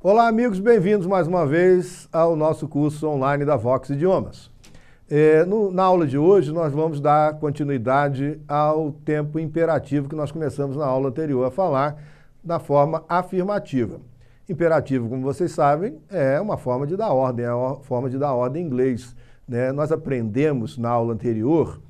Olá, amigos, bem-vindos mais uma vez ao nosso curso online da Vox Idiomas. Na aula de hoje, nós vamos dar continuidade ao tempo imperativo que nós começamos na aula anterior a falar da forma afirmativa. Imperativo, como vocês sabem, é uma forma de dar ordem, é a forma de dar ordem em inglês, né? Nós aprendemos na aula anterior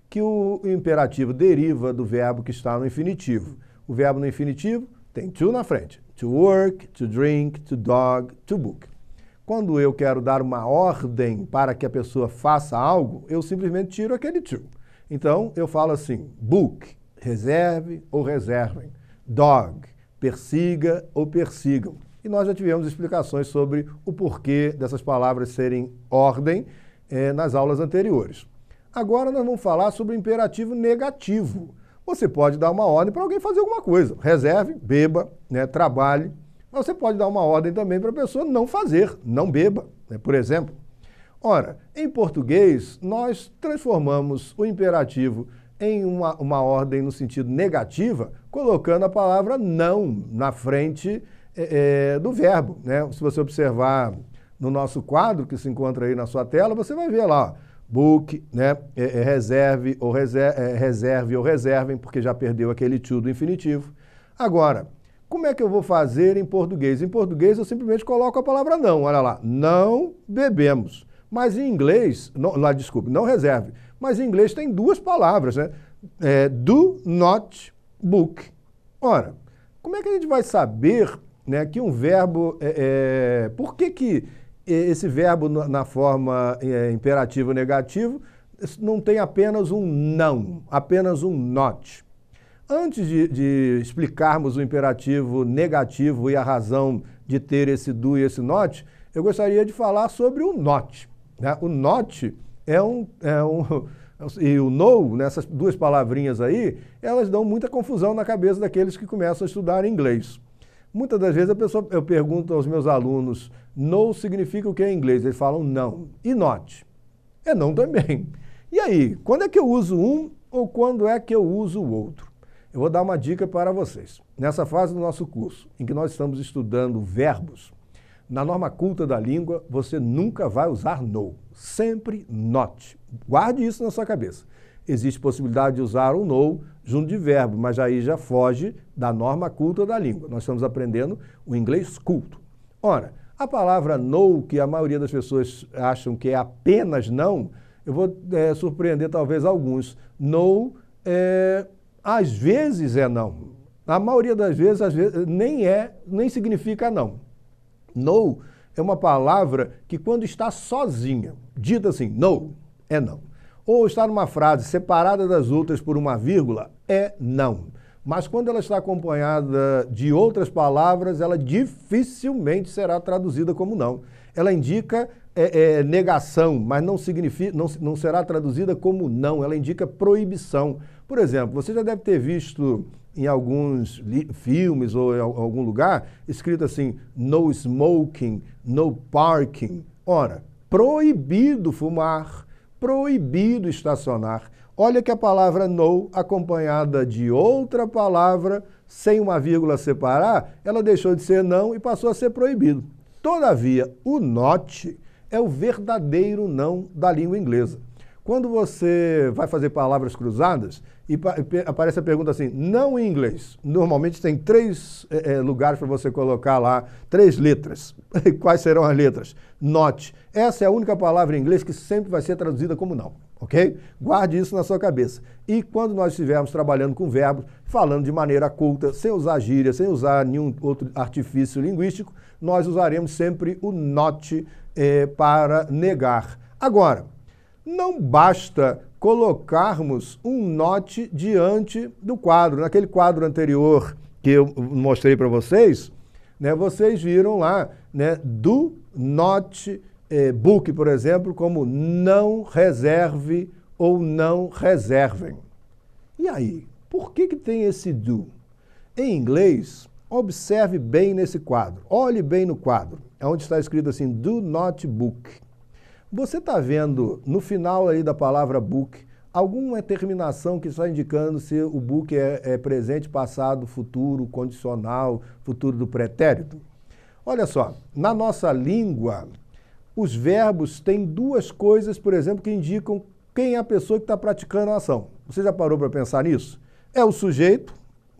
que o imperativo deriva do verbo que está no infinitivo. O verbo no infinitivo tem to na frente. To work, to drink, to dog, to book. Quando eu quero dar uma ordem para que a pessoa faça algo, eu simplesmente tiro aquele to. Então, eu falo assim, book, reserve ou reservem. Dog, persiga ou persigam. E nós já tivemos explicações sobre o porquê dessas palavras serem ordem nas aulas anteriores. Agora nós vamos falar sobre o imperativo negativo. Você pode dar uma ordem para alguém fazer alguma coisa. Reserve, beba, né, trabalhe. Mas você pode dar uma ordem também para a pessoa não fazer, não beba, né, por exemplo. Ora, em português, nós transformamos o imperativo em uma ordem no sentido negativa, colocando a palavra não na frente do verbo, né? Se você observar no nosso quadro, que se encontra aí na sua tela, você vai ver lá, ó, book, né? Reserve ou reservem, porque já perdeu aquele to do infinitivo. Agora, como é que eu vou fazer em português? Em português eu simplesmente coloco a palavra não, olha lá, não bebemos. Mas em inglês, não reserve, mas em inglês tem duas palavras, né? Do not book. Ora, como é que a gente vai saber, né, que um verbo, por que esse verbo na forma imperativo negativo não tem apenas um não, apenas um not? Antes de explicarmos o imperativo negativo e a razão de ter esse do e esse not, eu gostaria de falar sobre o not, né? O not e o no, nessas duas palavrinhas aí, elas dão muita confusão na cabeça daqueles que começam a estudar inglês. Muitas das vezes eu pergunto aos meus alunos, no significa o que em inglês? Eles falam não. E not? É não também. E aí, quando é que eu uso um ou quando é que eu uso o outro? Eu vou dar uma dica para vocês. Nessa fase do nosso curso, em que nós estamos estudando verbos, na norma culta da língua, você nunca vai usar no. Sempre not. Guarde isso na sua cabeça. Existe possibilidade de usar o no junto de verbo, mas aí já foge da norma culta da língua. Nós estamos aprendendo o inglês culto. Ora, a palavra no, que a maioria das pessoas acham que é apenas não, eu vou surpreender talvez alguns. No, às vezes é não. A maioria das vezes, às vezes nem significa não. No é uma palavra que quando está sozinha, dita assim, no, é não. Ou está numa frase separada das outras por uma vírgula, é não. Mas quando ela está acompanhada de outras palavras, ela dificilmente será traduzida como não. Ela indica negação, mas não será traduzida como não. Ela indica proibição. Por exemplo, você já deve ter visto em alguns filmes ou em algum lugar escrito assim, no smoking, no parking. Ora, proibido fumar, proibido estacionar. Olha que a palavra no, acompanhada de outra palavra, sem uma vírgula separar, ela deixou de ser não e passou a ser proibido. Todavia, o not é o verdadeiro não da língua inglesa. Quando você vai fazer palavras cruzadas e aparece a pergunta assim, não em inglês. Normalmente tem três lugares para você colocar lá, 3 letras. Quais serão as letras? Not. Essa é a única palavra em inglês que sempre vai ser traduzida como não, ok? Guarde isso na sua cabeça. E quando nós estivermos trabalhando com verbos, falando de maneira culta, sem usar gíria, sem usar nenhum outro artifício linguístico, nós usaremos sempre o not para negar. Agora, não basta colocarmos um not diante do quadro. Naquele quadro anterior que eu mostrei para vocês, né, vocês viram lá, né, do not book, por exemplo, como não reserve ou não reservem. E aí, por que tem esse do? Em inglês, observe bem nesse quadro, olhe bem no quadro, é onde está escrito assim, do not book. Você está vendo no final aí da palavra book alguma terminação que está indicando se o book é presente, passado, futuro, condicional, futuro do pretérito? Olha só, na nossa língua, os verbos têm duas coisas, por exemplo, que indicam quem é a pessoa que está praticando a ação. Você já parou para pensar nisso? É o sujeito,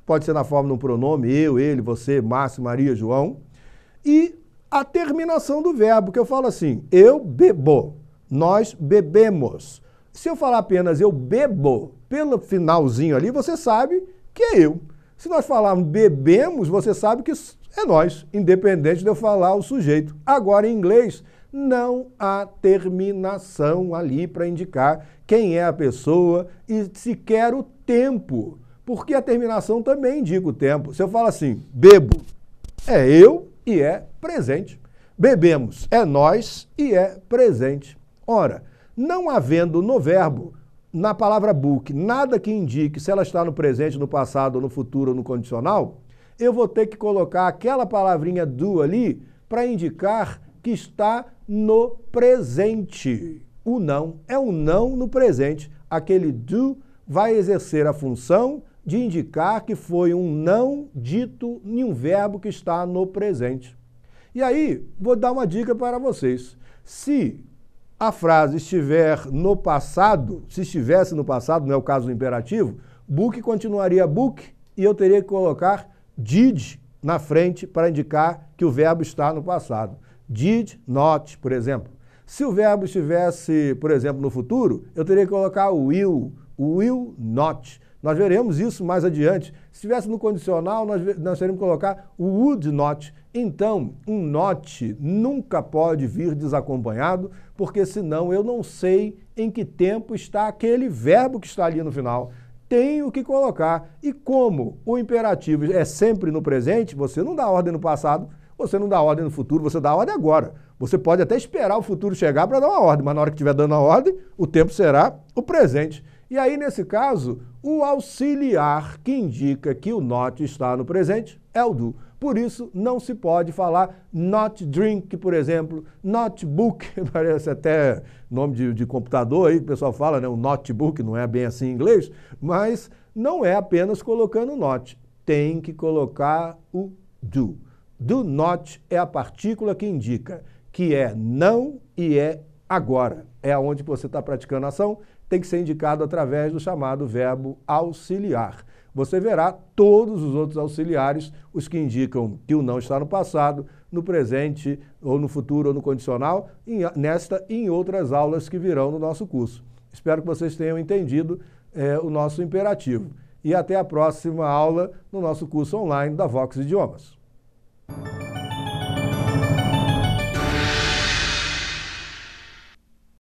pode ser na forma de um pronome, eu, ele, você, Márcio, Maria, João, e a terminação do verbo, que eu falo assim, eu bebo, nós bebemos. Se eu falar apenas eu bebo, pelo finalzinho ali, você sabe que é eu. Se nós falarmos bebemos, você sabe que é nós, independente de eu falar o sujeito. Agora, em inglês, não há terminação ali para indicar quem é a pessoa e sequer o tempo, porque a terminação também indica o tempo. Se eu falo assim, bebo, é eu e é presente. Bebemos, é nós e é presente. Ora, não havendo no verbo, na palavra book, nada que indique se ela está no presente, no passado, no futuro ou no condicional, eu vou ter que colocar aquela palavrinha do ali para indicar que está no presente. O não é um não no presente. Aquele do vai exercer a função de indicar que foi um não dito em um verbo que está no presente. E aí, vou dar uma dica para vocês. Se a frase estiver no passado, se estivesse no passado, não é o caso do imperativo, book continuaria book e eu teria que colocar did na frente para indicar que o verbo está no passado. Did not, por exemplo. Se o verbo estivesse, por exemplo, no futuro, eu teria que colocar will not. Nós veremos isso mais adiante. Se estivesse no condicional, nós teríamos que colocar would not. Então, um not nunca pode vir desacompanhado, porque senão eu não sei em que tempo está aquele verbo que está ali no final. Tenho que colocar. E como o imperativo é sempre no presente, você não dá ordem no passado, você não dá ordem no futuro, você dá ordem agora. Você pode até esperar o futuro chegar para dar uma ordem, mas na hora que estiver dando a ordem, o tempo será o presente. E aí, nesse caso, o auxiliar que indica que o not está no presente é o do. Por isso, não se pode falar not drink, por exemplo, notebook, parece até nome de computador aí, que o pessoal fala, né? O notebook, não é bem assim em inglês, mas não é apenas colocando not. Tem que colocar o do. Do not é a partícula que indica que é não e é agora. É onde você está praticando a ação, tem que ser indicado através do chamado verbo auxiliar. Você verá todos os outros auxiliares, os que indicam que o não está no passado, no presente, ou no futuro, ou no condicional, nesta e em outras aulas que virão no nosso curso. Espero que vocês tenham entendido o nosso imperativo. E até a próxima aula no nosso curso online da Vox Idiomas.